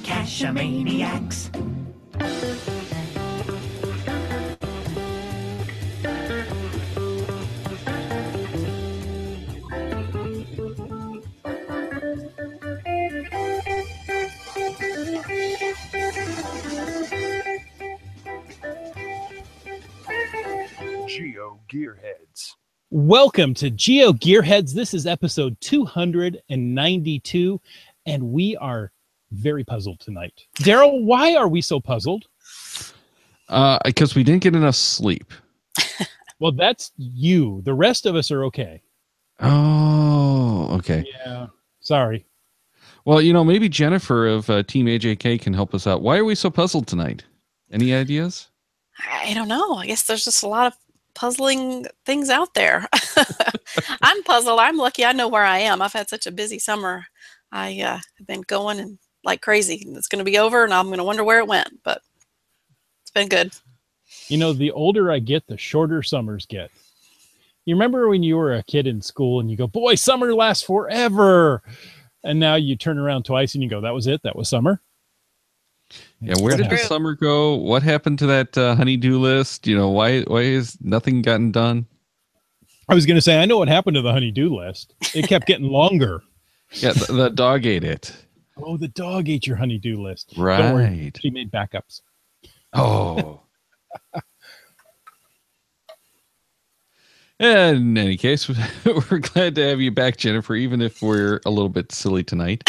Cash-a-maniacs. GeoGearHeads. Welcome to GeoGearHeads. This is episode 292, and we are very puzzled tonight. Daryl, why are we so puzzled? Because we didn't get enough sleep. Well, that's you. The rest of us are okay. Oh, okay. Yeah, sorry. Well, you know, maybe Jennifer of Team AJK can help us out. Why are we so puzzled tonight? Any ideas? I don't know. I guess there's just a lot of puzzling things out there. I'm puzzled. I'm lucky I know where I am. I've had such a busy summer. I have been going and like crazy. It's going to be over and I'm going to wonder where it went, but it's been good. You know, the older I get, the shorter summers get. You remember when you were a kid in school and you go, boy, summer lasts forever. And now you turn around twice and you go, that was it. That was summer. Yeah, where did the summer go? What happened to that honey-do list? You know, why has nothing gotten done? I was going to say, I know what happened to the honey-do list. It kept getting longer. Yeah, the dog ate it. Oh, the dog ate your honey-do list. Right. Don't worry, she made backups. Oh. In any case, we're glad to have you back, Jennifer, even if we're a little bit silly tonight.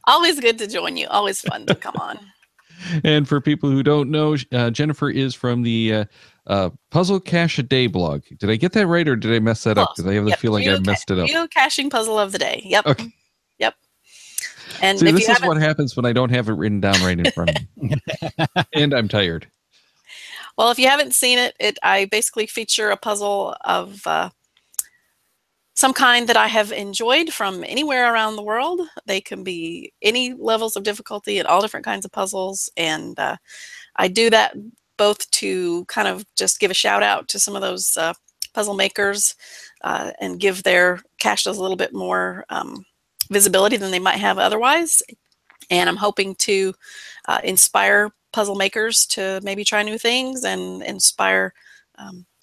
Always good to join you. Always fun to come on. And for people who don't know, Jennifer is from the Puzzle Cache a Day blog. Did I get that right, or did I mess that up? Because I have the feeling I messed it up. Geocaching puzzle of the day. Yep. Okay. Yep. And see, this is what happens when I don't have it written down right in front of me. And I'm tired. Well, if you haven't seen it, I basically feature a puzzle of some kind that I have enjoyed from anywhere around the world. They can be any levels of difficulty and all different kinds of puzzles. And I do that both to kind of just give a shout out to some of those puzzle makers and give their caches a little bit more visibility than they might have otherwise. And I'm hoping to inspire puzzle makers to maybe try new things and inspire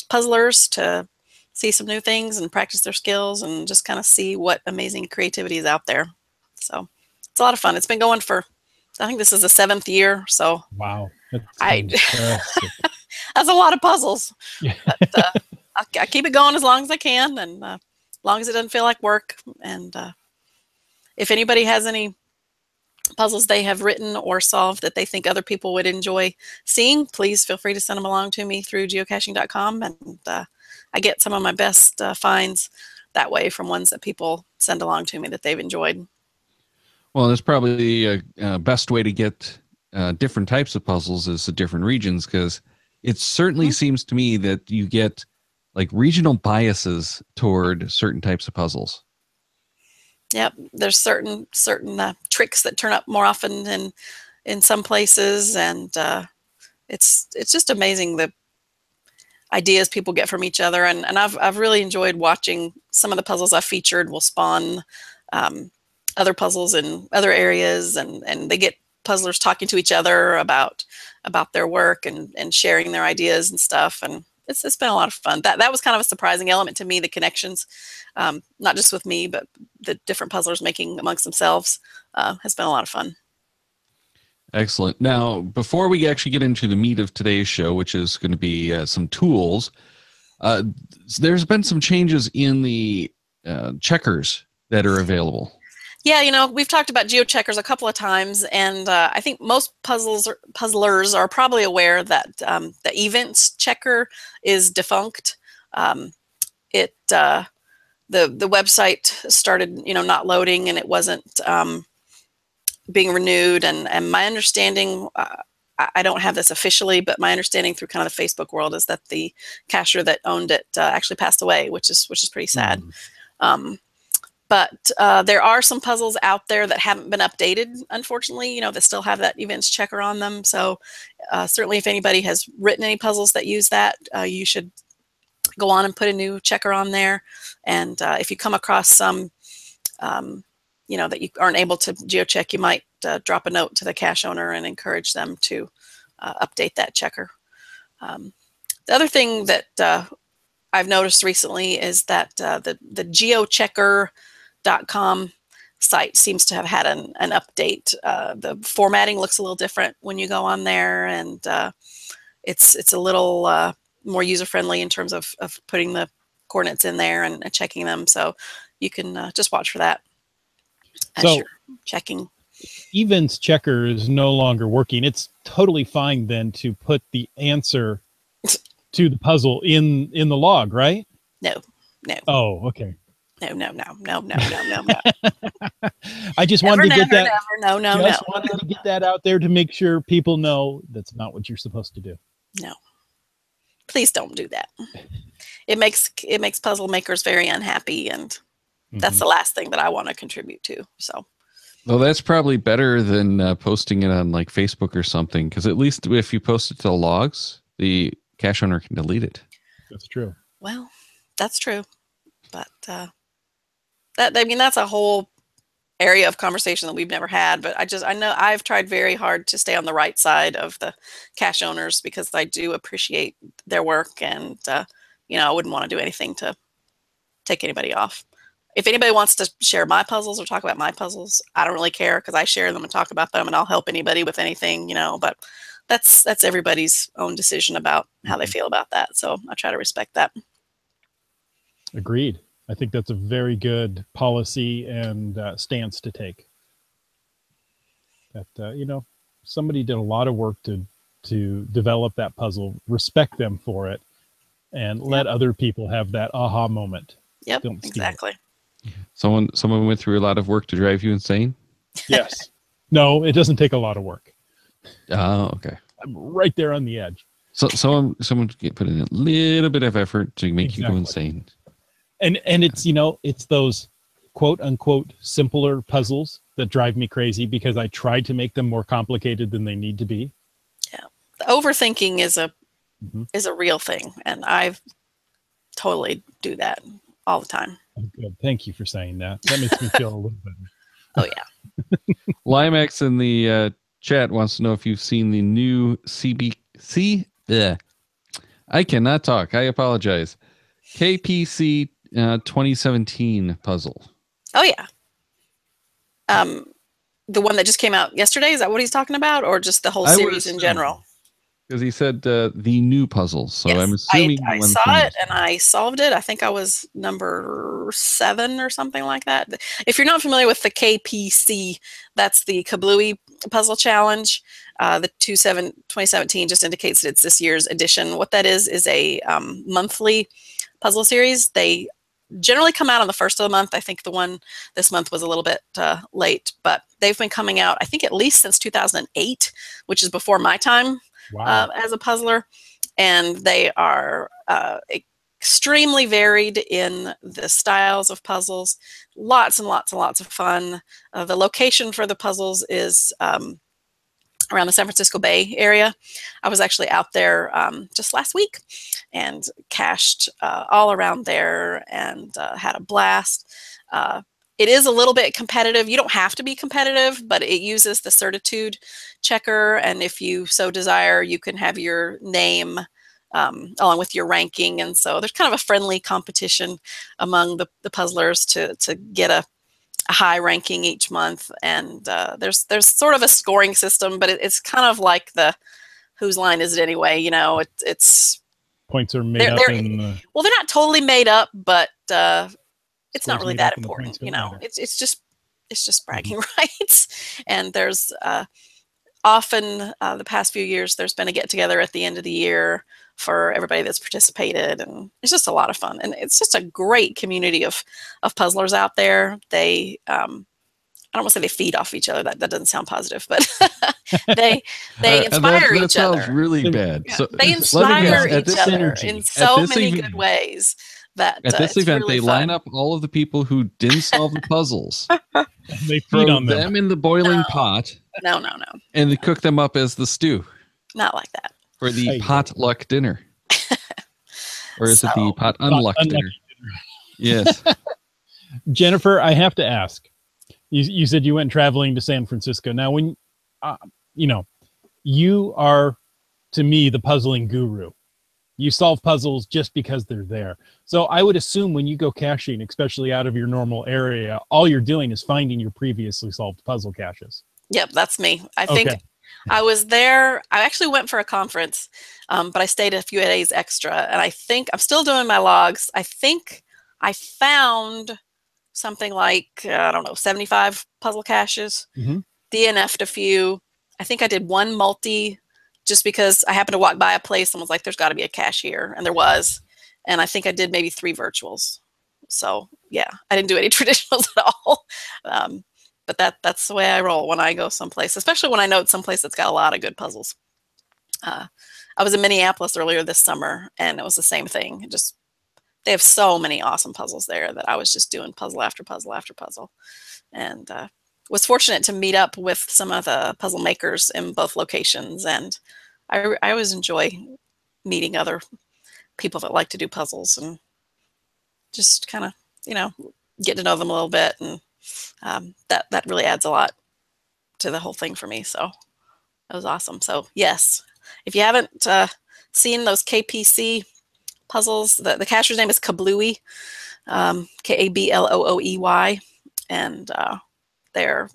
puzzlers to see some new things and practice their skills and just kind of see what amazing creativity is out there. So it's a lot of fun. It's been going for, I think this is the 7th year. So wow, that's a lot of puzzles. Yeah. But, I keep it going as long as I can, and as long as it doesn't feel like work. And if anybody has any puzzles they have written or solved that they think other people would enjoy seeing, please feel free to send them along to me through geocaching.com. And I get some of my best finds that way from ones that people send along to me that they've enjoyed. Well, that's probably the best way to get different types of puzzles is the different regions, because it certainly seems to me that you get like regional biases toward certain types of puzzles. Yep, there's certain tricks that turn up more often in some places, and it's just amazing the ideas people get from each other. And I've really enjoyed watching some of the puzzles I've featured will spawn other puzzles in other areas, and they get puzzlers talking to each other about their work and sharing their ideas and stuff. And it's been a lot of fun. That was kind of a surprising element to me, the connections, not just with me, but the different puzzlers making amongst themselves has been a lot of fun. Excellent. Now, before we actually get into the meat of today's show, which is going to be some tools, there's been some changes in the checkers that are available. Yeah, you know, we've talked about geocheckers a couple of times, and I think most puzzlers are probably aware that the events checker is defunct. The website started, not loading, and it wasn't being renewed. And my understanding, I don't have this officially, but my understanding through kind of the Facebook world is that the cacher that owned it actually passed away, which is pretty sad. But there are some puzzles out there that haven't been updated, unfortunately, that still have that events checker on them. So certainly if anybody has written any puzzles that use that, you should go on and put a new checker on there. And if you come across some, that you aren't able to geocheck, you might drop a note to the cache owner and encourage them to update that checker. The other thing that I've noticed recently is that the GeoGearHeads.com site seems to have had an update. The formatting looks a little different when you go on there, and it's a little more user-friendly in terms of putting the coordinates in there and checking them. So you can just watch for that as you're checking. Events checker is no longer working. It's totally fine then to put the answer to the puzzle in the log, right? No. Oh, okay. No. I just wanted to get that. No. Wanted to get that out there to make sure people know that's not what you're supposed to do. No. Please don't do that. It makes puzzle makers very unhappy, and that's the last thing that I want to contribute to. So. Well, that's probably better than posting it on like Facebook or something, because at least if you post it to the logs, the cache owner can delete it. That's true. Well, that's true, but that's a whole area of conversation that we've never had. But I know I've tried very hard to stay on the right side of the cache owners because I do appreciate their work, and I wouldn't want to do anything to take anybody off. If anybody wants to share my puzzles or talk about my puzzles, I don't really care because I share them and talk about them, and I'll help anybody with anything, but that's everybody's own decision about how they feel about that. So I try to respect that. Agreed. I think that's a very good policy and stance to take. That, somebody did a lot of work to develop that puzzle, respect them for it, and let other people have that aha moment. Yep, exactly. Someone went through a lot of work to drive you insane? Yes. No, it doesn't take a lot of work. Oh, okay. I'm right there on the edge. So someone put in a little bit of effort to make you go insane. And it's those quote unquote simpler puzzles that drive me crazy because I tried to make them more complicated than they need to be. Yeah. The overthinking is a real thing, and I totally do that all the time. Good. Thank you for saying that. That makes me feel a little better. Oh yeah. Limax in the chat wants to know if you've seen the new CBC. I cannot talk. I apologize. KPC 2017 puzzle. Oh yeah. The one that just came out yesterday, is that what he's talking about, or just the whole series in general? Because he said the new puzzle, so yes, I'm assuming I saw it and I solved it. I think I was number 7 or something like that. If you're not familiar with the KPC, that's the Kablooey Puzzle Challenge. The 2017 just indicates that it's this year's edition. What that is a monthly puzzle series. They generally come out on the first of the month. I think the one this month was a little bit late, but they've been coming out, I think, at least since 2008, which is before my time. Wow. As a puzzler, and they are extremely varied in the styles of puzzles. Lots and lots and lots of fun. The location for the puzzles is around the San Francisco Bay area. I was actually out there just last week and cached all around there and had a blast. It is a little bit competitive. You don't have to be competitive, but it uses the certitude checker. And if you so desire, you can have your name along with your ranking. And so there's kind of a friendly competition among the puzzlers to get a high ranking each month. And there's sort of a scoring system, but it's kind of like the whose line is it anyway? It's points are made up. Well, they're not totally made up, but it's not really that important, It's just bragging rights. And there's often the past few years there's been a get together at the end of the year for everybody that's participated, and it's just a lot of fun. And it's just a great community of puzzlers out there. They I don't want to say they feed off each other. That doesn't sound positive, but they inspire each other. That sounds really bad. Yeah, So they inspire each other in so many good ways. That at this event, really they line up all of the people who didn't solve the puzzles. They throw feed on them in the boiling pot. No. And they cook them up as the stew. Not like that. For the potluck dinner. Or is it the pot unluck dinner? Yes. Jennifer, I have to ask, You said you went traveling to San Francisco. Now, when you know, you are, to me, the puzzling guru. You solve puzzles just because they're there. So I would assume when you go caching, especially out of your normal area, all you're doing is finding your previously solved puzzle caches. Yep, that's me. I think Okay. I was there. I actually went for a conference, but I stayed a few days extra. And I think I'm still doing my logs. I think I found something like, I don't know, 75 puzzle caches, DNF'd a few. I think I did one multi just because I happened to walk by a place and was like, there's got to be a cache here. And there was. And I think I did maybe 3 virtuals. So yeah, I didn't do any traditionals at all. But that's the way I roll when I go someplace, especially when I know it's someplace that's got a lot of good puzzles. I was in Minneapolis earlier this summer, and it was the same thing. Just they have so many awesome puzzles there that I was just doing puzzle after puzzle after puzzle, and was fortunate to meet up with some of the puzzle makers in both locations. And I always enjoy meeting other people that like to do puzzles and just kind of, get to know them a little bit. And that really adds a lot to the whole thing for me. So that was awesome. So yes, if you haven't seen those KPC puzzles, the cacher's name is Kablooey, Kablooey, and they're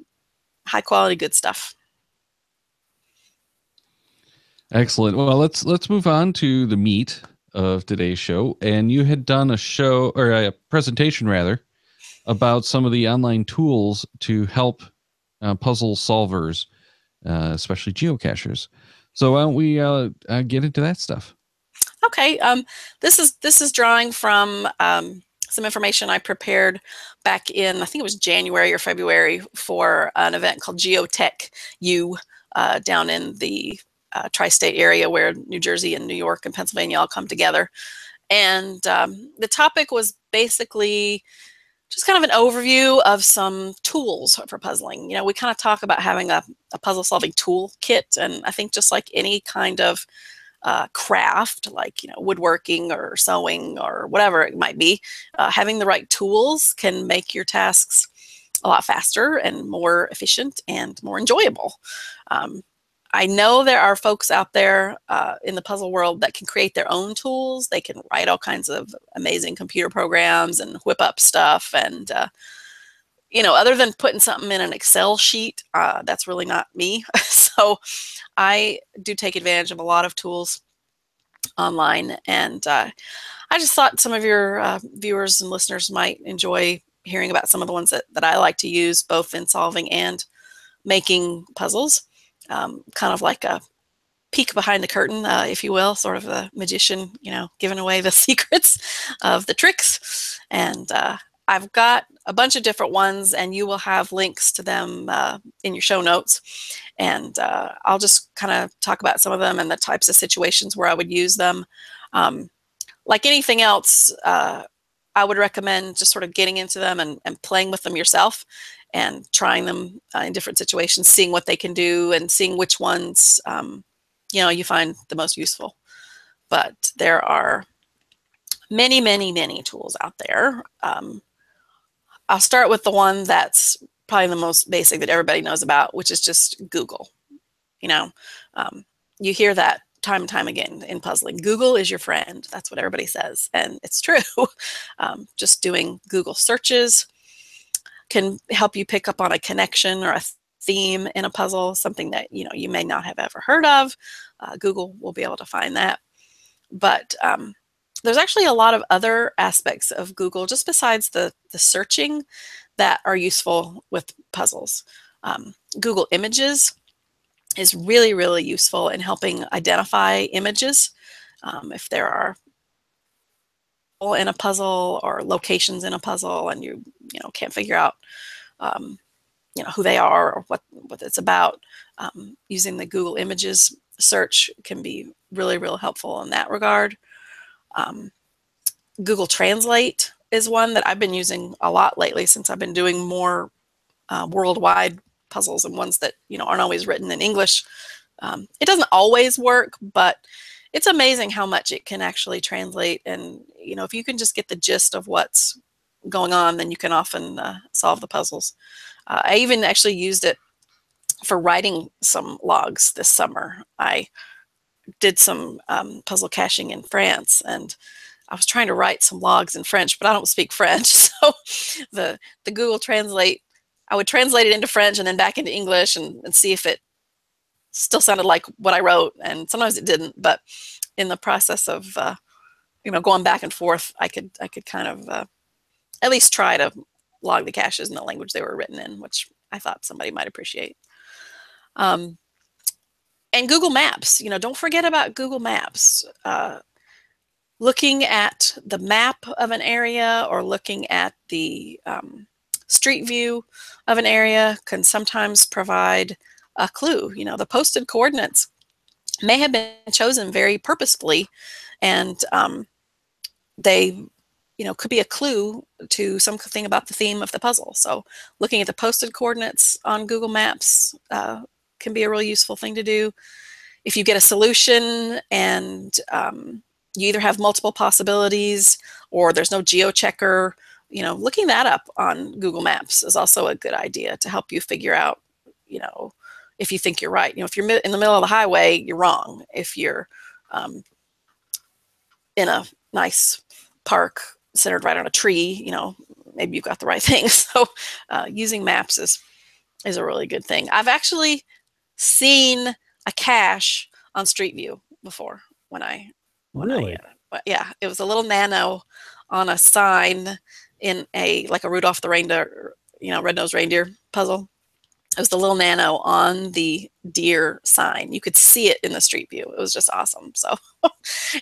high quality, good stuff. Excellent. Well, let's move on to the meat of today's show. And you had done a show, or a presentation rather, about some of the online tools to help puzzle solvers, especially geocachers. So why don't we get into that stuff? Okay. This is drawing from some information I prepared back in, I think it was January or February, for an event called Geotech U down in the tri-state area where New Jersey and New York and Pennsylvania all come together. And the topic was basically just kind of an overview of some tools for puzzling. We kind of talk about having a puzzle solving tool kit. And I think just like any kind of craft, like, woodworking or sewing or whatever it might be, having the right tools can make your tasks a lot faster and more efficient and more enjoyable. I know there are folks out there in the puzzle world that can create their own tools. They can write all kinds of amazing computer programs and whip up stuff. And, other than putting something in an Excel sheet, that's really not me. So I do take advantage of a lot of tools online. And I just thought some of your viewers and listeners might enjoy hearing about some of the ones that I like to use, both in solving and making puzzles. Kind of like a peek behind the curtain, if you will, sort of a magician, giving away the secrets of the tricks. And I've got a bunch of different ones, and you will have links to them in your show notes. And I'll just kind of talk about some of them and the types of situations where I would use them. Like anything else, I would recommend just sort of getting into them and playing with them yourself and trying them in different situations, seeing what they can do and seeing which ones, you find the most useful. But there are many, many, many tools out there. I'll start with the one that's probably the most basic that everybody knows about, which is just Google. You hear that time and time again in puzzling. Google is your friend. That's what everybody says. And it's true. Just doing Google searches can help you pick up on a connection or a theme in a puzzle, something that you may not have ever heard of. Google will be able to find that. But there's actually a lot of other aspects of Google, just besides the searching, that are useful with puzzles. Google Images is really, really useful in helping identify images. If there are in a puzzle or locations in a puzzle and you can't figure out who they are or what it's about, using the Google Images search can be really, really helpful in that regard. Google Translate is one that I've been using a lot lately since I've been doing more worldwide puzzles and ones that aren't always written in English. It doesn't always work, but it's amazing how much it can actually translate. And if you can just get the gist of what's going on, then you can often solve the puzzles. I even actually used it for writing some logs this summer. I did some puzzle caching in France, and I was trying to write some logs in French, but I don't speak French. So the Google Translate, I would translate it into French and then back into English and see if it still sounded like what I wrote. And sometimes it didn't, but in the process of going back and forth, I could kind of at least try to log the caches in the language they were written in, which I thought somebody might appreciate. And Google Maps, don't forget about Google Maps. Looking at the map of an area or looking at the street view of an area can sometimes provide a clue. The posted coordinates may have been chosen very purposefully, and they could be a clue to something about the theme of the puzzle. So looking at the posted coordinates on Google Maps can be a really useful thing to do. If you get a solution and you either have multiple possibilities or there's no geochecker, looking that up on Google Maps is also a good idea to help you figure out, if you think you're right. If you're in the middle of the highway, you're wrong. If you're in a nice park centered right on a tree, maybe you've got the right thing. So using maps is a really good thing. I've actually seen a cache on Street View before Really? Yeah, it was a little nano on a sign in like a Rudolph the Reindeer, red-nosed reindeer puzzle. It was the little nano on the deer sign. You could see it in the Street View. It was just awesome. So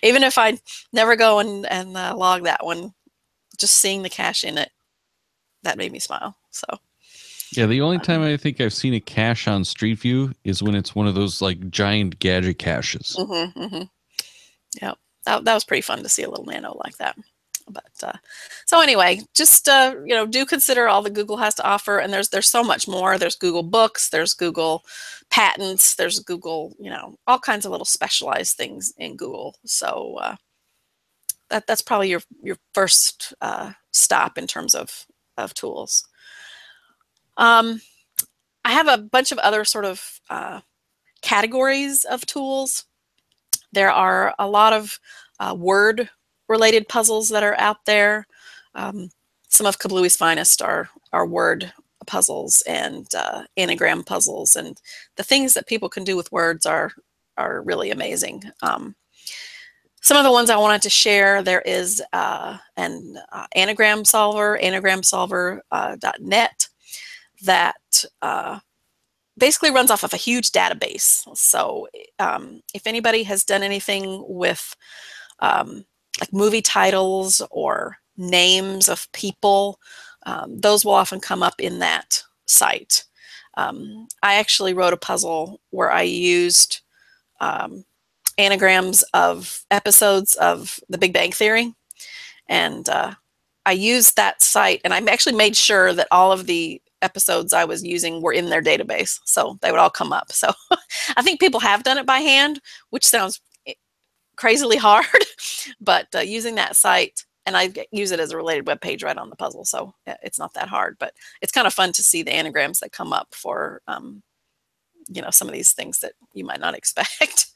even if I never go and log that one, just seeing the cache in it, that made me smile. So yeah, the only time I think I've seen a cache on Street View is when it's one of those like giant gadget caches. Yeah, that was pretty fun to see a little nano like that. But so anyway, just do consider all that Google has to offer, and there's so much more. There's Google Books, there's Google Patents, there's Google, all kinds of little specialized things in Google. So that's probably your first stop in terms of tools. I have a bunch of other sort of categories of tools. There are a lot of word-related puzzles that are out there. Some of Kablui's finest are word puzzles and anagram puzzles, and the things that people can do with words are really amazing. Some of the ones I wanted to share, there is an anagram solver, anagramsolver.net, that basically runs off of a huge database. So if anybody has done anything with like movie titles or names of people, those will often come up in that site. I actually wrote a puzzle where I used anagrams of episodes of The Big Bang Theory, and I used that site, and I actually made sure that all of the episodes I was using were in their database, so they would all come up. So I think people have done it by hand, which sounds crazily hard, but using that site, and I use it as a related web page right on the puzzle, so it's not that hard, but it's kind of fun to see the anagrams that come up for some of these things that you might not expect.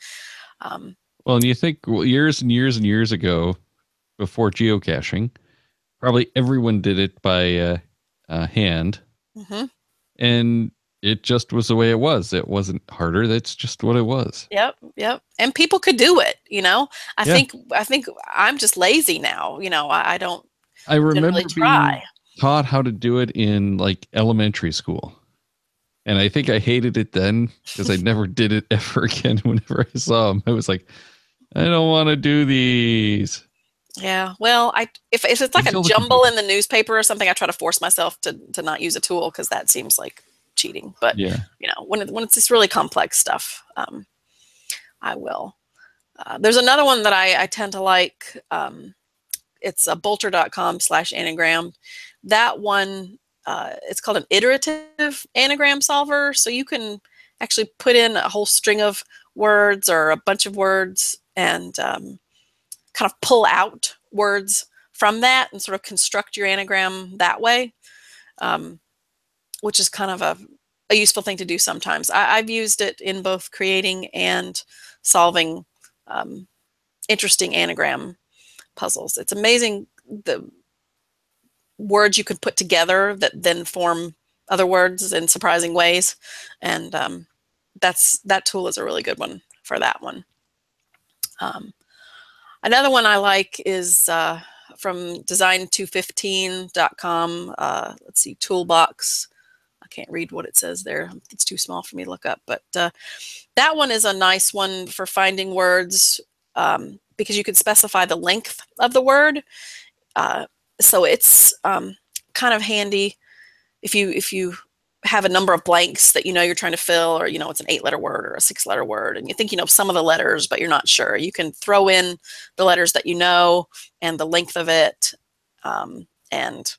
Well, and you think years and years and years ago, before geocaching, probably everyone did it by hand. And it just was the way it was. It wasn't harder. That's just what it was. Yep. And people could do it, I think I'm just lazy now. I don't. I remember really try. being taught how to do it in like elementary school. And I think I hated it then because I never did it ever again. Whenever I saw them, I was like, I don't want to do these. Yeah, well, if it's like a jumble in the newspaper or something, I try to force myself to not use a tool because that seems like cheating. But yeah, when it's this really complex stuff, I will. There's another one that I tend to like. It's a bolter.com/anagram. That one, it's called an iterative anagram solver. So you can actually put in a whole string of words or a bunch of words and kind of pull out words from that and sort of construct your anagram that way. which is kind of a useful thing to do sometimes. I've used it in both creating and solving interesting anagram puzzles. It's amazing the words you could put together that then form other words in surprising ways. And that tool is a really good one for that one. Another one I like is from design215.com. Let's see, Toolbox. I can't read what it says there. It's too small for me to look up. But that one is a nice one for finding words because you can specify the length of the word. So it's kind of handy if you have a number of blanks that you're trying to fill, or it's an 8-letter word or a 6-letter word, and you think some of the letters, but you're not sure. You can throw in the letters that and the length of it, and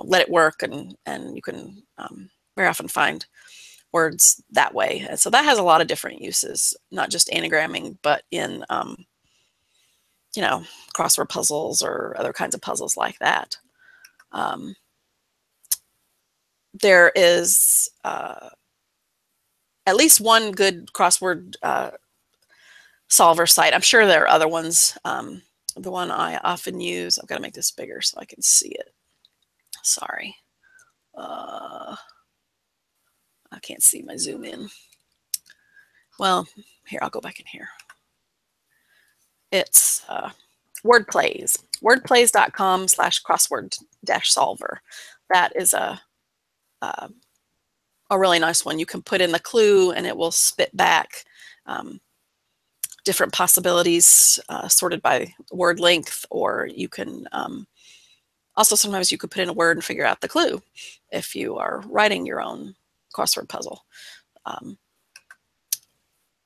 let it work, and you can very often find words that way. And so that has a lot of different uses, not just anagramming, but in crossword puzzles or other kinds of puzzles like that. There is at least one good crossword solver site. I'm sure there are other ones. The one I often use, I've got to make this bigger so I can see it. Sorry. I can't see my zoom in. Well, here, I'll go back in here. It's Wordplays. Wordplays.com/crossword-solver. That is a really nice one. You can put in the clue and it will spit back different possibilities sorted by word length, or you can also sometimes you could put in a word and figure out the clue if you are writing your own crossword puzzle.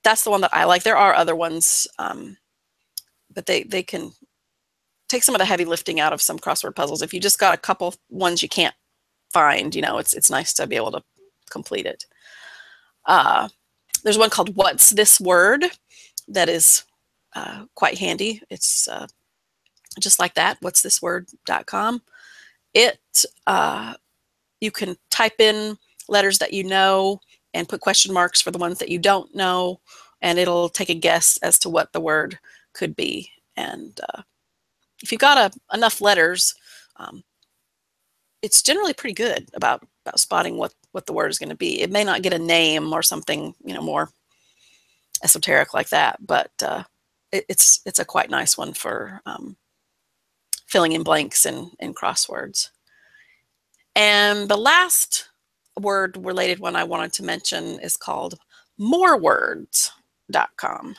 That's the one that I like. There are other ones, but they can take some of the heavy lifting out of some crossword puzzles. If you just got a couple ones you can't find, it's nice to be able to complete it. There's one called What's This Word that is quite handy. It's just like that, what'sthisword.com. You can type in letters that and put question marks for the ones that you don't know, and it'll take a guess as to what the word could be. And if you've got enough letters, it's generally pretty good about spotting what the word is going to be. It may not get a name or something more esoteric like that, but it's a quite nice one for filling in blanks in crosswords. And the last word related one I wanted to mention is called morewords.com.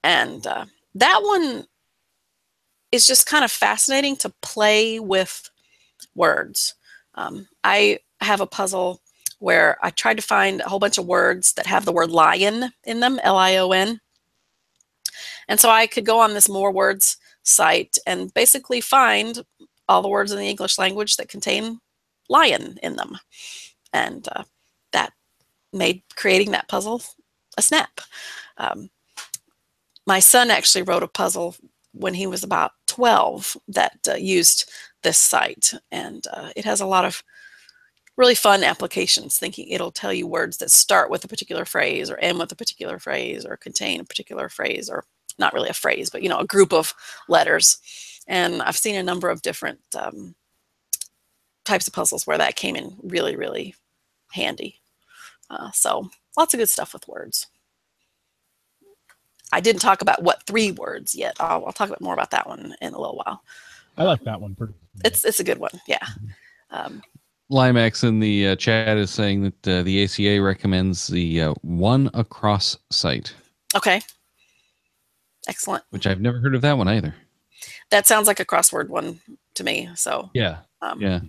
And that one is just kind of fascinating to play with words. I have a puzzle where I tried to find a whole bunch of words that have the word lion in them, Lion. And so I could go on this More Words site and basically find all the words in the English language that contain lion in them. And that made creating that puzzle a snap. My son actually wrote a puzzle when he was about 12 that used this site, and it has a lot of really fun applications. Thinking it'll tell you words that start with a particular phrase or end with a particular phrase or contain a particular phrase, or not really a phrase, but a group of letters. And I've seen a number of different types of puzzles where that came in really, really handy. So lots of good stuff with words. I didn't talk about what 3 words yet. I'll talk more about that one in a little while. I like that one pretty. It's a good one, yeah. Limax in the chat is saying that the ACA recommends the One Across site. Okay. Excellent. Which I've never heard of that one either. That sounds like a crossword one to me. So yeah. Yeah.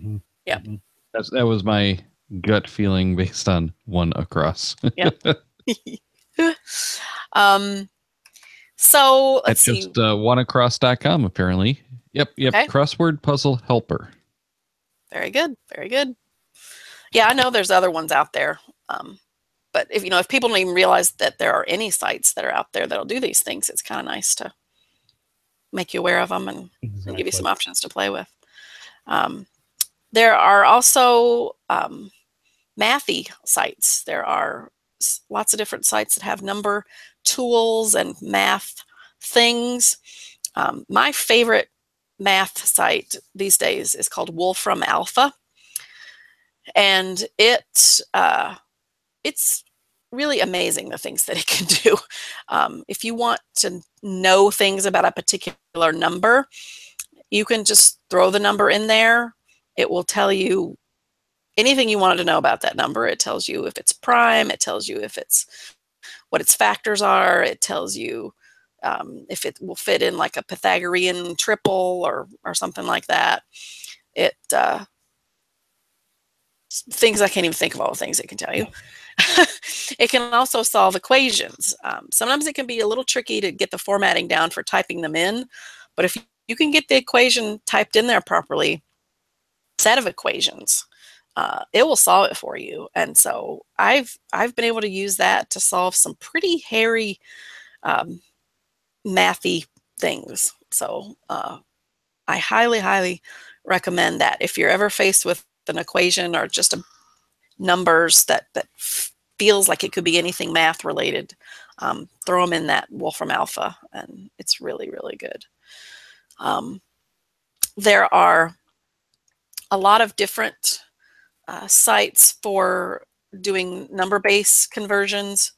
Yeah. That was my gut feeling based on One Across. Yeah. So let's see. Just oneacross.com apparently. Yep. Okay. Crossword puzzle helper. Very good. Very good. Yeah, I know there's other ones out there. But if people don't even realize that there are any sites that are out there that'll do these things, it's kind of nice to make you aware of them and give you some options to play with. There are also mathy sites. There are lots of different sites that have number tools and math things. My favorite math site these days is called Wolfram Alpha, and it's really amazing the things that it can do. If you want to know things about a particular number, you can just throw the number in there. It will tell you anything you wanted to know about that number. It tells you if it's prime. It tells you if it's what its factors are. It tells you if it will fit in like a Pythagorean triple or something like that. It things I can't even think of all the things it can tell you. It can also solve equations. Sometimes it can be a little tricky to get the formatting down for typing them in, but if you can get the equation typed in there properly, set of equations, it will solve it for you. And so I've been able to use that to solve some pretty hairy mathy things. So I highly recommend that if you're ever faced with an equation or just numbers that feels like it could be anything math related, throw them in that Wolfram Alpha, and it's really good. There are a lot of different sites for doing number base conversions.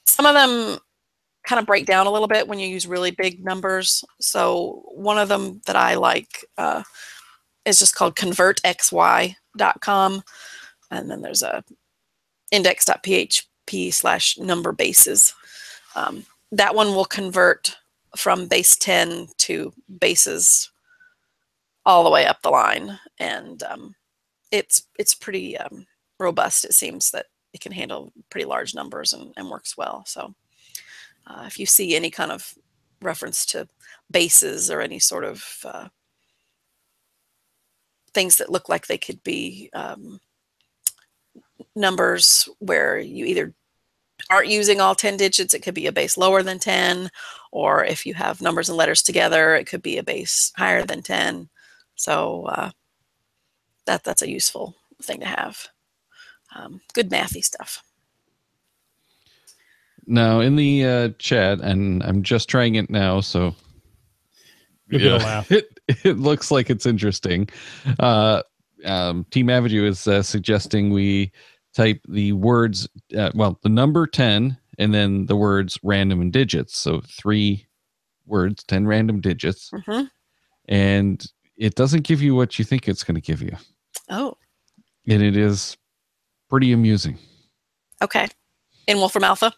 Some of them kind of break down a little bit when you use really big numbers. So one of them that I like is just called convertxy.com. And then there's a index.php/number bases. That one will convert from base 10 to bases all the way up the line. And it's pretty robust. It seems that it can handle pretty large numbers and works well. So if you see any kind of reference to bases or any sort of things that look like they could be numbers where you either aren't using all 10 digits, it could be a base lower than 10, or if you have numbers and letters together, it could be a base higher than 10. So that's a useful thing to have. Good mathy stuff. Now in the chat, and I'm just trying it now, so you'll get a laugh. It looks like it's interesting. Team Avenue is suggesting we type the words, the number 10, and then the words random and digits. So 3 words, 10 random digits. Mm-hmm. And it doesn't give you what you think it's going to give you. Oh. And it is pretty amusing. Okay. In Wolfram Alpha?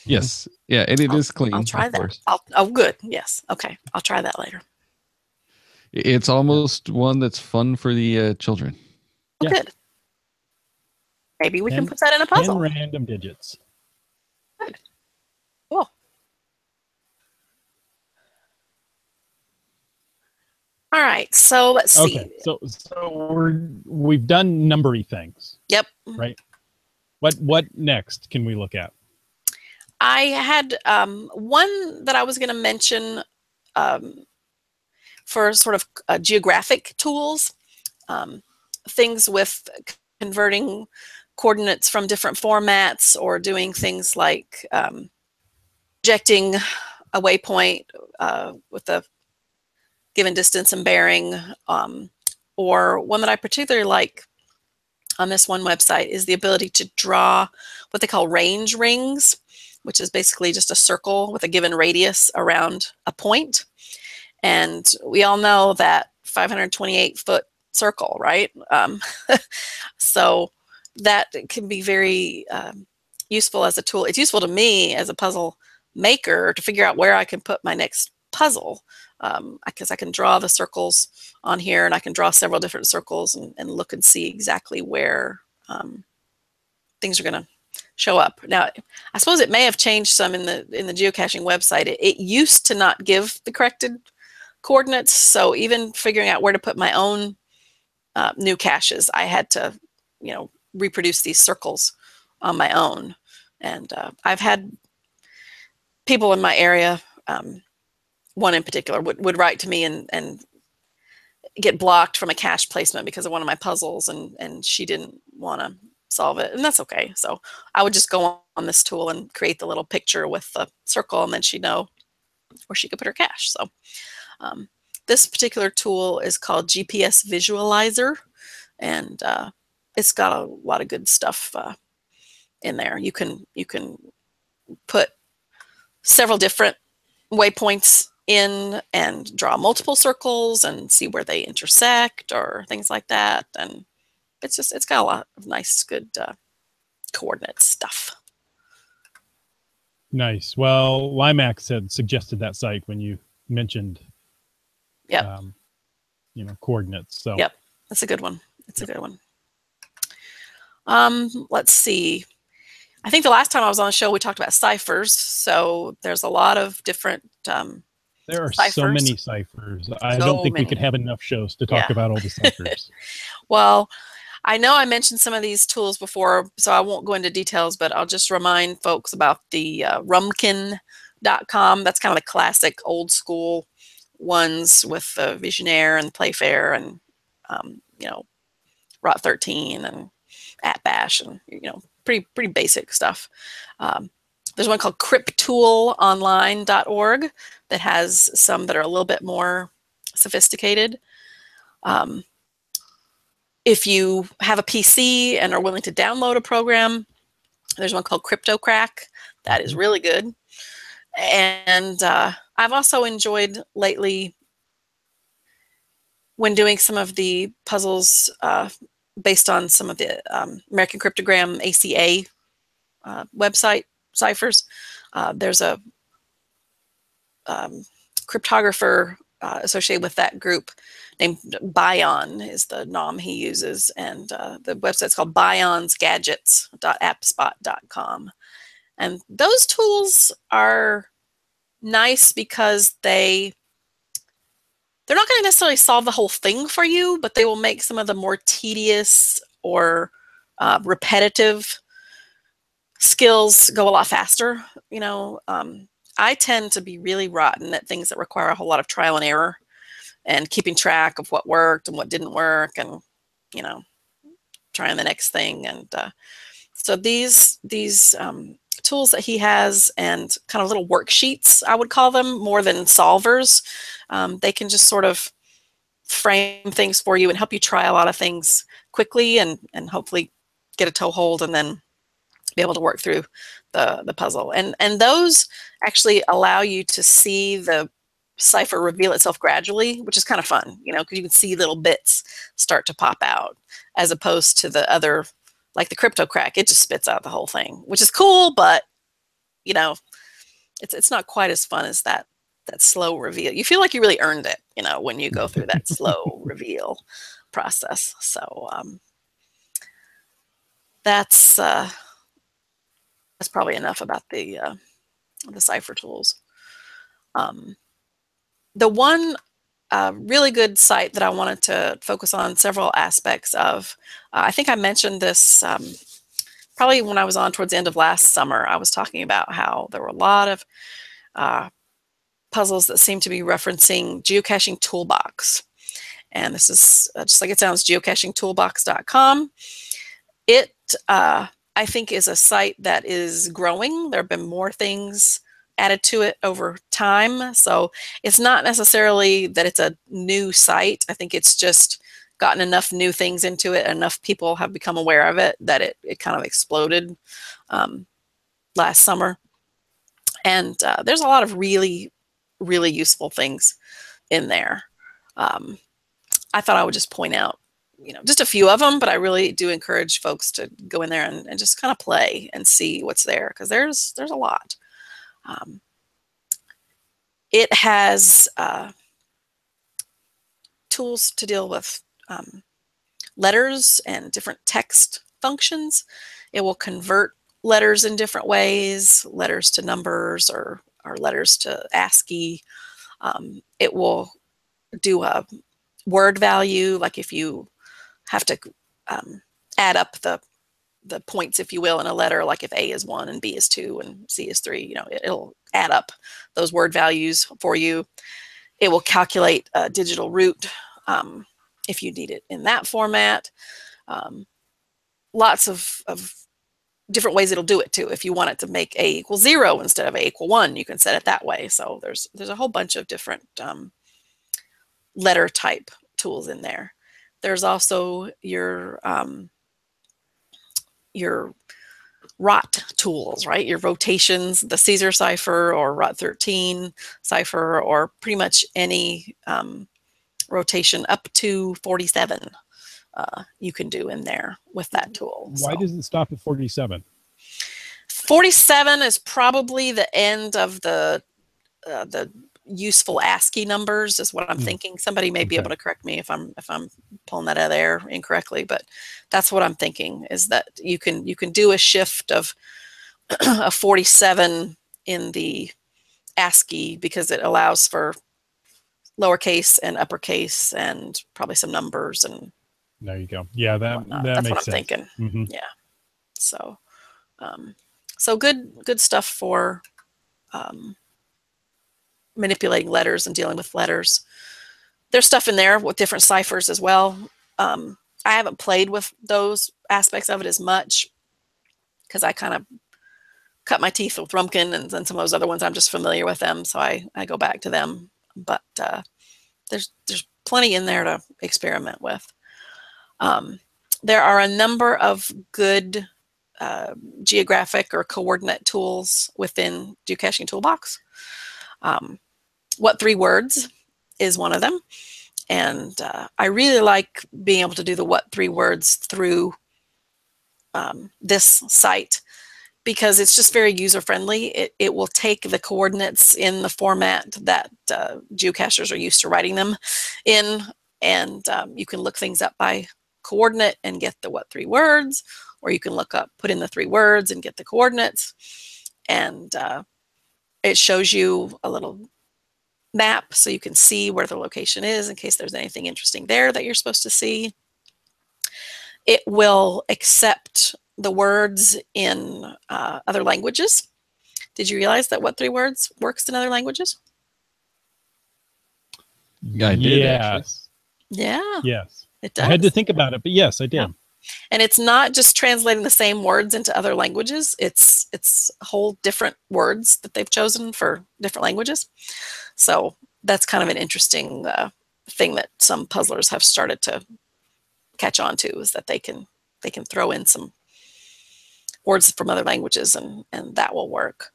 Yes. Yeah, and it is clean. I'll try that. Oh, good. Yes. Okay. I'll try that later. It's almost one that's fun for the children. Oh, yeah. Good. Maybe we can put that in a puzzle. 10 random digits. Good. Cool. All right. So let's see. Okay. So we've done numbery things. Yep. Right. What next can we look at? I had one that I was going to mention for sort of geographic tools, things with converting coordinates from different formats, or doing things like projecting a waypoint with a given distance and bearing, or one that I particularly like on this one website is the ability to draw what they call range rings, which is basically just a circle with a given radius around a point. And we all know that 528-foot circle, right? So that can be very useful as a tool. It's useful to me as a puzzle maker to figure out where I can put my next puzzle, because I can draw the circles on here, and I can draw several different circles and look and see exactly where things are going to show up. Now, I suppose it may have changed some in the geocaching website. It used to not give the corrected coordinates, so even figuring out where to put my own new caches, I had to, reproduce these circles on my own. And I've had people in my area, one in particular would write to me and get blocked from a cache placement because of one of my puzzles, and she didn't want to solve it, and that's okay. So I would just go on this tool and create the little picture with the circle, and then she'd know where she could put her cache. So this particular tool is called GPS Visualizer, and it's got a lot of good stuff in there. You can put several different waypoints in and draw multiple circles and see where they intersect or things like that. And it's got a lot of nice, good coordinate stuff. Nice. Well, Limax had suggested that site when you mentioned, coordinates. So yep, that's a good one. It's a good one. Let's see. I think the last time I was on the show, we talked about ciphers. So there's a lot of different there are ciphers. so many ciphers. I don't think we could have enough shows to talk about all the ciphers. Well, I know I mentioned some of these tools before, so I won't go into details, but I'll just remind folks about the rumkin.com. That's kind of the classic old school ones with the Visionaire and Playfair and, Rot 13 and @bash and, pretty basic stuff. There's one called cryptoolonline.org that has some that are a little bit more sophisticated. If you have a PC and are willing to download a program, there's one called CryptoCrack. That is really good. And I've also enjoyed lately, when doing some of the puzzles based on some of the American Cryptogram ACA website ciphers, there's a cryptographer associated with that group named Bion is the nom he uses, and the website's called bionsgadgets.appspot.com. And those tools are nice because they're not going to necessarily solve the whole thing for you, but they will make some of the more tedious or repetitive skills go a lot faster. I tend to be really rotten at things that require a whole lot of trial and error and keeping track of what worked and what didn't work and, trying the next thing. And so these tools that he has and kind of little worksheets, I would call them, more than solvers, they can just sort of frame things for you and help you try a lot of things quickly and hopefully get a toehold and then be able to work through the puzzle. And those actually allow you to see the cipher reveal itself gradually, which is kind of fun, because you can see little bits start to pop out, as opposed to the other, like the CryptoCrack, it just spits out the whole thing, which is cool, but it's not quite as fun as that slow reveal. You feel like you really earned it, when you go through that slow reveal process. So that's probably enough about the cipher tools. The one really good site that I wanted to focus on several aspects of, I think I mentioned this probably when I was on towards the end of last summer. I was talking about how there were a lot of puzzles that seem to be referencing Geocaching Toolbox. And this is just like it sounds, geocachingtoolbox.com. It, I think, is a site that is growing. There have been more things added to it over time. So it's not necessarily that it's a new site. I think it's just gotten enough new things into it, enough people have become aware of it that it kind of exploded last summer. And there's a lot of really, really useful things in there. I thought I would just point out, just a few of them, but I really do encourage folks to go in there and just kind of play and see what's there, because there's a lot. It has tools to deal with letters and different text functions. It will convert letters in different ways, letters to numbers or letters to ASCII. It will do a word value, like if you have to add up the points, if you will, in a letter, like if A is 1 and B is 2 and C is 3, it'll add up those word values for you. It will calculate a digital root if you need it in that format. Lots of different ways it'll do it too. If you want it to make A equal 0 instead of A equal 1, you can set it that way. So there's a whole bunch of different letter type tools in there. There's also your rot tools, right? Your rotations, the Caesar cipher or rot 13 cipher, or pretty much any rotation up to 47 you can do in there with that tool. Why does it stop at 47? 47 is probably the end of the useful ASCII numbers, is what I'm thinking. Somebody may be able to correct me if I'm pulling that out of the air incorrectly, but that's what I'm thinking, is that you can do a shift of a 47 in the ASCII because it allows for lowercase and uppercase and probably some numbers. And there you go. Yeah, that's what I'm sense. thinking. Mm-hmm. Yeah. So so good stuff for manipulating letters and dealing with letters. There's stuff in there with different ciphers as well. I haven't played with those aspects of it as much because I kind of cut my teeth with Rumpkin, and then some of those other ones I'm just familiar with them, so I go back to them. But there's plenty in there to experiment with. There are a number of good geographic or coordinate tools within Geocaching Toolbox. What 3 words is one of them, and I really like being able to do the what 3 words through this site because it's just very user friendly. It will take the coordinates in the format that geocachers are used to writing them in, and you can look things up by coordinate and get the what 3 words, or you can put in the 3 words and get the coordinates, and it shows you a little map so you can see where the location is in case there's anything interesting there that you're supposed to see. It will accept the words in other languages. Did you realize that what 3 words works in other languages? I did, actually. Yeah. Yes. It does. I had to think about it, but yes, I did. Yeah. And it's not just translating the same words into other languages. It's whole different words that they've chosen for different languages. So that's kind of an interesting thing that some puzzlers have started to catch on to, is that they can throw in some words from other languages, and that will work.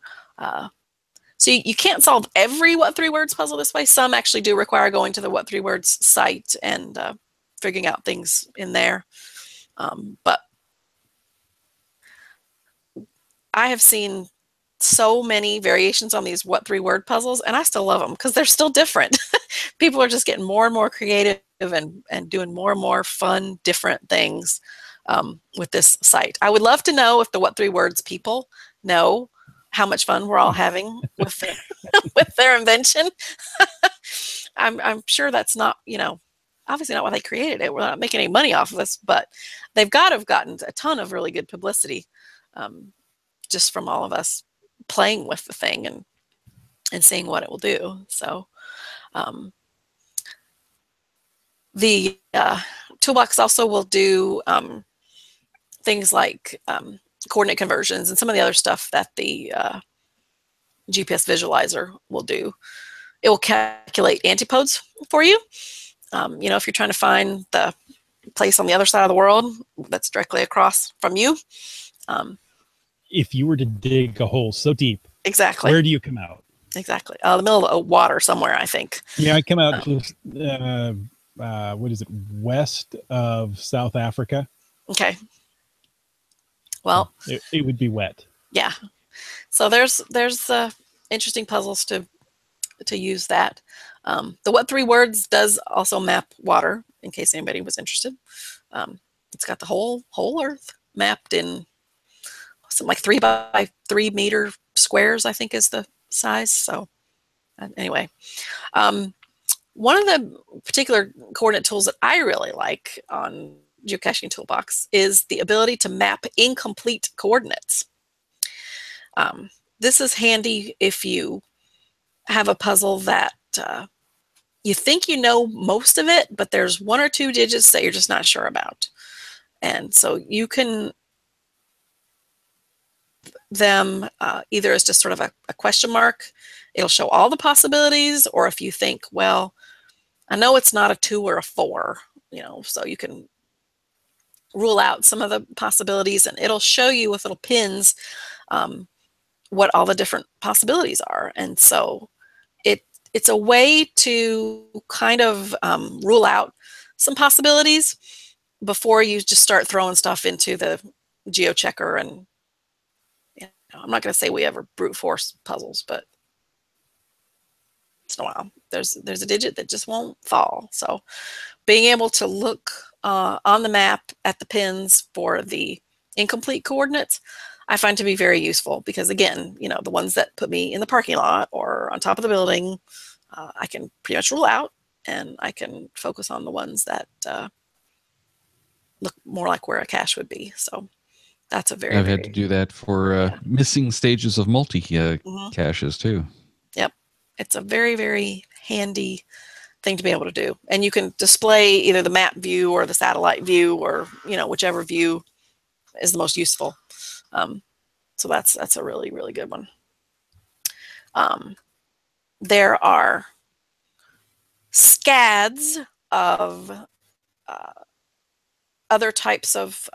So you can't solve every what 3 words puzzle this way. Some actually do require going to the what 3 words site and figuring out things in there. But I have seen so many variations on these what 3 word puzzles, and I still love them because they're still different. People are just getting more and more creative and doing more and more fun, different things with this site. I would love to know if the what 3 words people know how much fun we're all having with with their invention. I'm sure that's not, obviously not why they created it. We're not making any money off of this, but they've got to have gotten a ton of really good publicity just from all of us playing with the thing and seeing what it will do. So the toolbox also will do things like coordinate conversions and some of the other stuff that the GPS visualizer will do. It will calculate antipodes for you. If you're trying to find the place on the other side of the world that's directly across from you. If you were to dig a hole so deep, exactly, where do you come out? Exactly. The middle of the water somewhere, I think. Yeah, I come out just, what is it, west of South Africa. Okay. Well, it would be wet. Yeah. So there's interesting puzzles to use that. The what 3 words does also map water, in case anybody was interested. It's got the whole Earth mapped in something like 3 by 3 meter squares, I think is the size. So anyway, one of the particular coordinate tools that I really like on Geocaching Toolbox is the ability to map incomplete coordinates. This is handy if you have a puzzle that you think you know most of it, but there's 1 or 2 digits that you're just not sure about. And so you can them either as just sort of a question mark. It'll show all the possibilities, or if you think, well, I know it's not a 2 or a 4, so you can rule out some of the possibilities, and it'll show you with little pins what all the different possibilities are. And so it's a way to kind of rule out some possibilities before you just start throwing stuff into the GeoChecker. And I'm not going to say we ever brute force puzzles, but once in a while there's a digit that just won't fall. So being able to look on the map at the pins for the incomplete coordinates, I find to be very useful, because again, the ones that put me in the parking lot or on top of the building, I can pretty much rule out, and I can focus on the ones that look more like where a cache would be. So that's a I've had to do that for missing stages of multi caches too. Yep. It's a very, very handy thing to be able to do. And you can display either the map view or the satellite view, or whichever view is the most useful. So that's a really, really good one. There are scads of other types of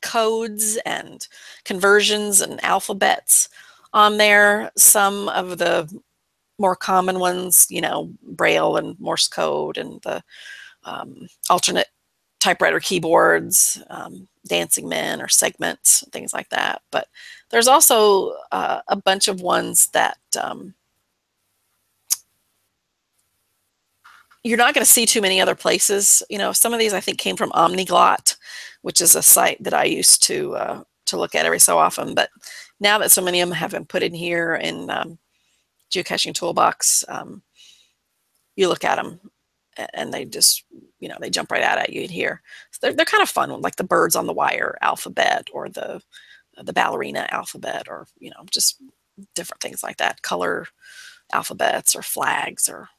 codes and conversions and alphabets on there. Some of the more common ones, Braille and Morse code, and the alternate typewriter keyboards, dancing men or segments, things like that. But there's also a bunch of ones that you're not going to see too many other places. Some of these I think came from Omniglot, which is a site that I used to look at every so often. But now that so many of them have been put in here in Geocaching Toolbox, you look at them and they just, they jump right out at you in here. So they're kind of fun, like the birds on the wire alphabet, or the ballerina alphabet, or just different things like that. Color alphabets or flags, or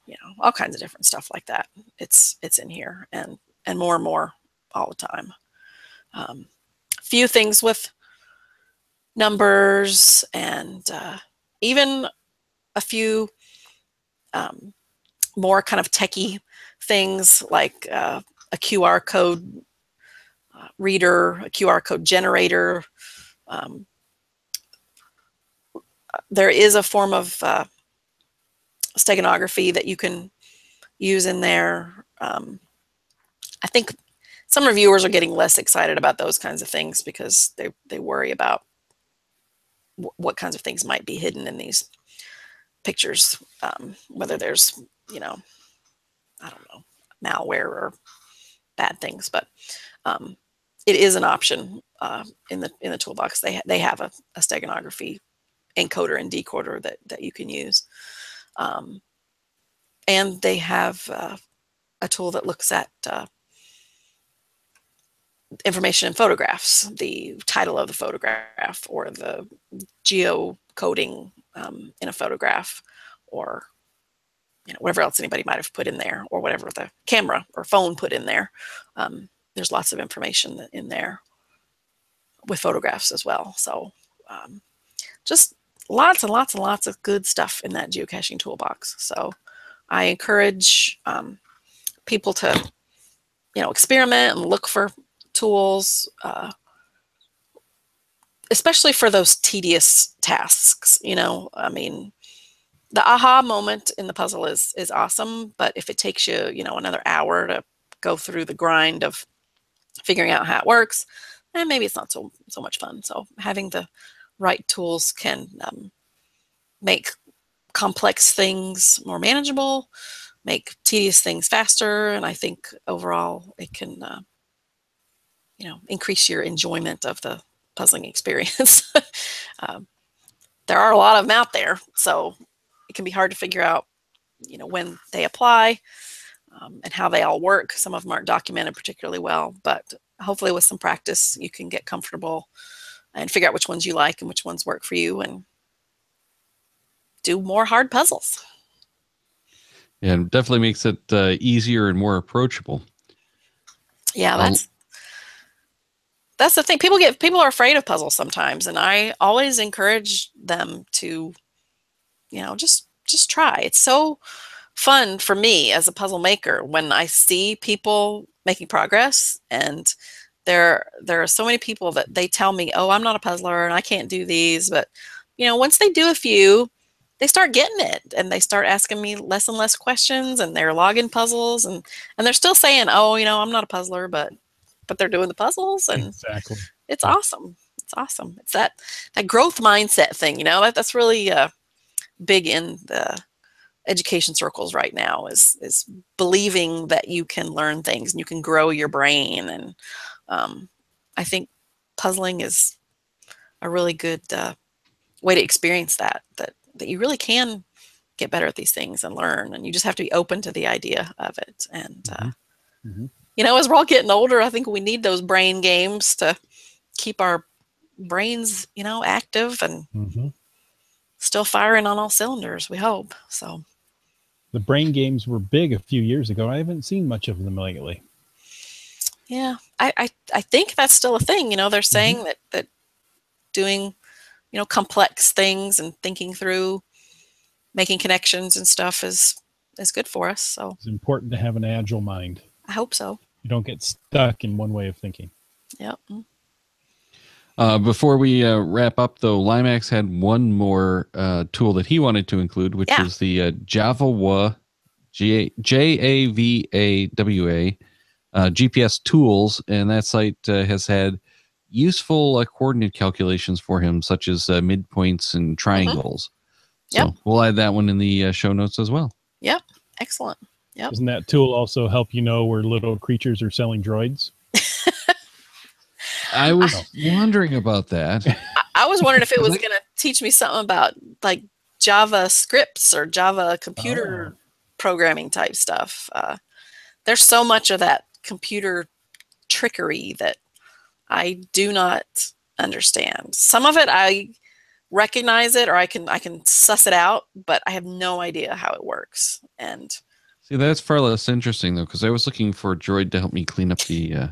all kinds of different stuff like that. It's in here, and more all the time. Few things with numbers, and even a few more kind of techie things, like a QR code reader, a QR code generator. There is a form of steganography that you can use in there. I think some reviewers are getting less excited about those kinds of things, because they worry about what kinds of things might be hidden in these pictures, whether there's, I don't know, malware or bad things. But it is an option in the toolbox. They have a steganography encoder and decoder that you can use. And they have a tool that looks at information in photographs, the title of the photograph, or the geocoding in a photograph, or whatever else anybody might have put in there, or whatever the camera or phone put in there. There's lots of information in there with photographs as well. So just lots and lots and lots of good stuff in that geocaching toolbox. So I encourage people to, experiment and look for tools, especially for those tedious tasks. I mean, the aha moment in the puzzle is awesome, but if it takes you, another hour to go through the grind of figuring out how it works, then maybe it's not so much fun. So having the right tools can make complex things more manageable, make tedious things faster, and I think overall it can, increase your enjoyment of the puzzling experience. There are a lot of them out there, so it can be hard to figure out, when they apply and how they all work. Some of them aren't documented particularly well, but hopefully with some practice you can get comfortable and figure out which ones you like and which ones work for you, and do more hard puzzles. Yeah, it definitely makes it easier and more approachable. Yeah, that's the thing. People are afraid of puzzles sometimes, and I always encourage them to, just try. It's so fun for me as a puzzle maker when I see people making progress, and there are so many people that they tell me, "Oh, I'm not a puzzler and I can't do these." But once they do a few, they start getting it, and they start asking me less and less questions, and they're logging puzzles, and they're still saying, "Oh, I'm not a puzzler," but they're doing the puzzles, and Exactly. it's awesome. It's awesome. It's that growth mindset thing, that's really big in the education circles right now, is believing that you can learn things and you can grow your brain. And I think puzzling is a really good way to experience that you really can get better at these things and learn, and you just have to be open to the idea of it. And as we're all getting older, I think we need those brain games to keep our brains active and still firing on all cylinders, we hope. So the brain games were big a few years ago. I haven't seen much of them lately. yeah, I think that's still a thing. They're saying that doing complex things and thinking through, making connections and stuff is good for us. So it's important to have an agile mind. I hope so. You don't get stuck in one way of thinking. Yep. Before we wrap up, though, Limax had one more tool that he wanted to include, which is the Javawa, Javawa GPS tools, and that site has had useful coordinate calculations for him, such as midpoints and triangles. So we'll add that one in the show notes as well. Yep. Excellent. Yep. Doesn't that tool also help where little creatures are selling droids? I was wondering about that. I was wondering if it was going to teach me something about like Java scripts or Java computer programming type stuff. There's so much of that computer trickery that I do not understand. Some of it I recognize it, or I can suss it out, but I have no idea how it works. And see, that's far less interesting though, because I was looking for a droid to help me clean up the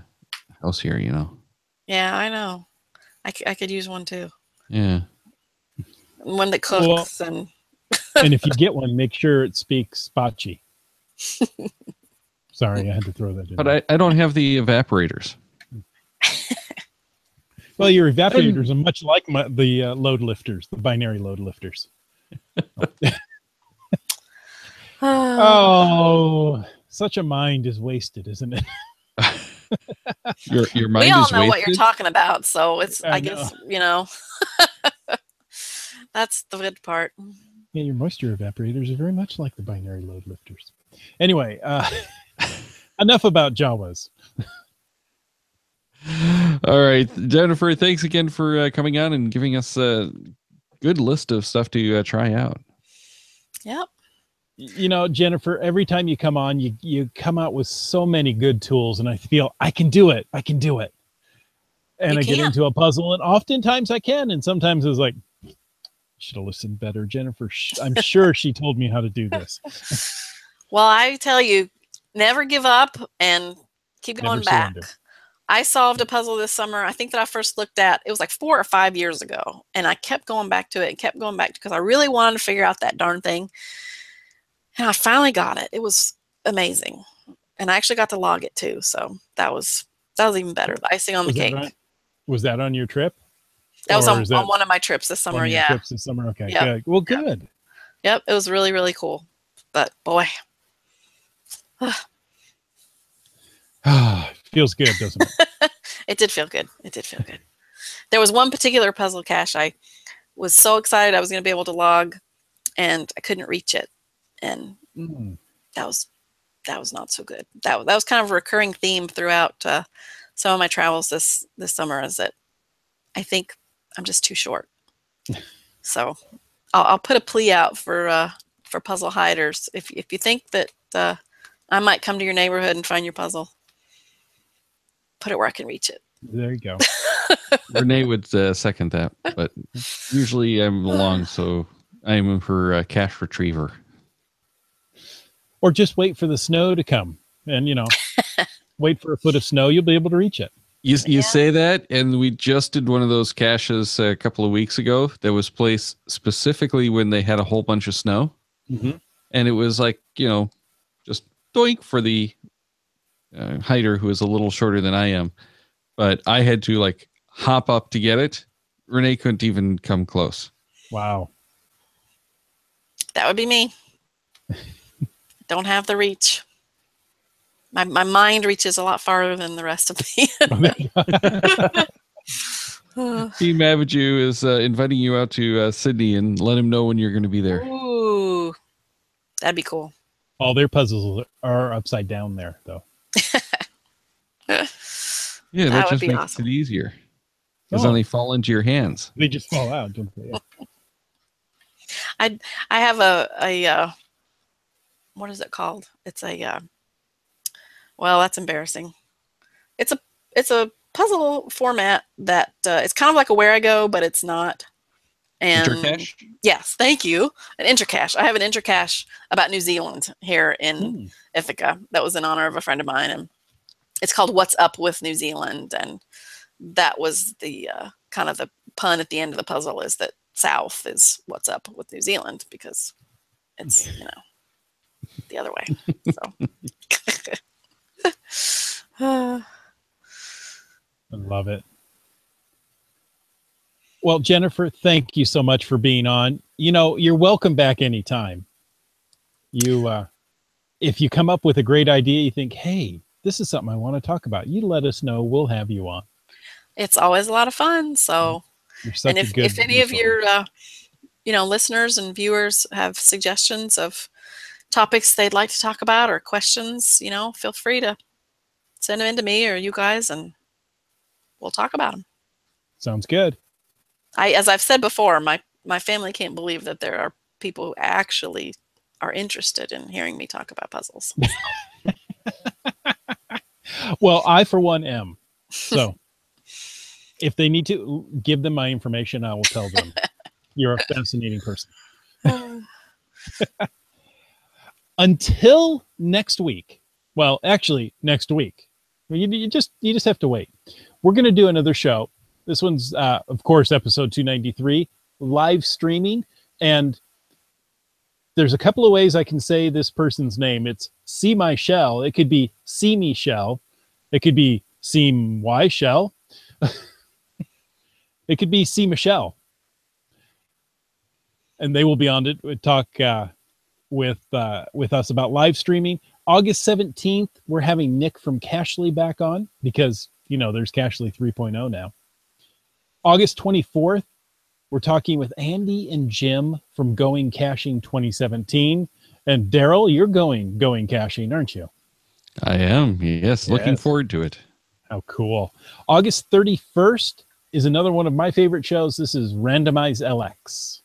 house here. Yeah, I know. I could use one too. Yeah. One that cooks and if you get one, make sure it speaks Spachi. Sorry, I had to throw that in. But I don't have the evaporators. Well, your evaporators are much like the load lifters, the binary load lifters. Oh, such a mind is wasted, isn't it? Your mind we all is know wasted? what you're talking about, so it's I guess that's the good part. Yeah, your moisture evaporators are very much like the binary load lifters. Anyway, enough about Jawas. All right, Jennifer, thanks again for coming on and giving us a good list of stuff to try out. Yep. Jennifer, every time you come on, you come out with so many good tools, and I feel I can do it. I can do it. And I get into a puzzle, and oftentimes I can, and sometimes it's like, should have listened better, Jennifer. I'm sure she told me how to do this. Well, I tell you, never give up and keep going back. Surrender. I solved a puzzle this summer. I think that I first looked at, it was like 4 or 5 years ago, and I kept going back to it and kept going back because I really wanted to figure out that darn thing. And I finally got it. It was amazing. And I actually got to log it too. So that was even better. The icing on the cake. Was that on your trip? That was on one of my trips this summer. Yeah. Trips this summer. Okay. Yep. Good. Well, good. Yep. It was really, really cool. But boy. Feels good, doesn't it? It did feel good. It did feel good. There was one particular puzzle cache I was so excited I was going to be able to log, and I couldn't reach it. And that was not so good. That was kind of a recurring theme throughout some of my travels this summer, is that I think I'm just too short. So I'll put a plea out for puzzle hiders. If you think that I might come to your neighborhood and find your puzzle, put it where I can reach it. There you go. Renee would second that, but usually I'm along, so I'm her cache retriever. Or just wait for the snow to come and, wait for a foot of snow. You'll be able to reach it. You say that, and we just did one of those caches a couple of weeks ago that was placed specifically when they had a whole bunch of snow. Mm-hmm. And it was like, just doink for the hider who is a little shorter than I am. But I had to like hop up to get it. Renee couldn't even come close. Wow. That would be me. Don't have the reach. My mind reaches a lot farther than the rest of me. Team Avaju is inviting you out to Sydney, and let him know when you're going to be there. Ooh, that'd be cool. All their puzzles are upside down there, though. Yeah, that just makes awesome. it easier. Because then they fall into your hands. They just fall out, don't they? I have a what is it called? It's a well, that's embarrassing. It's a puzzle format that it's kind of like a Where I Go, but it's not. And Intercache? Yes, thank you. An intercache. I have an intercache about New Zealand here in Ithaca. That was in honor of a friend of mine, and it's called What's Up with New Zealand. And that was the kind of the pun at the end of the puzzle, is that South is what's up with New Zealand, because it's the other way. So I love it. Well, Jennifer, thank you so much for being on. You're welcome back anytime. If you come up with a great idea, you think, hey, this is something I want to talk about, you let us know. We'll have you on. It's always a lot of fun. So, and if any of your listeners and viewers have suggestions of topics they'd like to talk about or questions, feel free to send them in to me or you guys, and we'll talk about them. Sounds good. As I've said before, my family can't believe that there are people who actually are interested in hearing me talk about puzzles. Well, I, for one, am. So if they need to give them my information, I will tell them. You're a fascinating person. Until next week. Well, actually, next week. You just have to wait. We're going to do another show. This one's, of course, episode 293, live streaming. And there's a couple of ways I can say this person's name. It's See My Shell. It could be See Me Shell. It could be See My Shell. It could be See Michelle. And they will be on to talk with us about live streaming. August 17th, we're having Nick from Cashly back on, because, there's Cashly 3.0 now. August 24th, we're talking with Andy and Jim from Going Caching 2017. And Daryl, you're going caching, aren't you? I am, yes. Looking forward to it. How cool. August 31st is another one of my favorite shows. This is Randomize LX.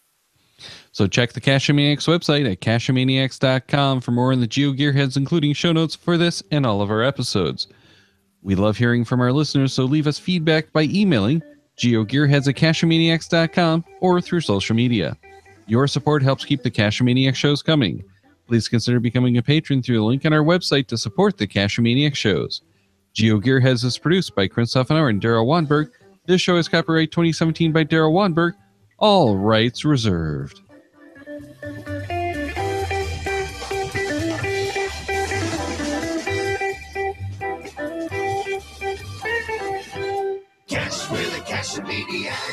So check the Cachamaniacs website at cachamaniacs.com for more on the GeoGearHeads, including show notes for this and all of our episodes. We love hearing from our listeners, so leave us feedback by emailing geogearheads@cachamaniacs.com or through social media. Your support helps keep the Cachamaniac shows coming. Please consider becoming a patron through the link on our website to support the Cachamaniac shows. GeoGearHeads is produced by Chris Hoffenauer and Daryl Wanberg. This show is copyright 2017 by Daryl Wanberg. All rights reserved. Cash with a Cachamaniac.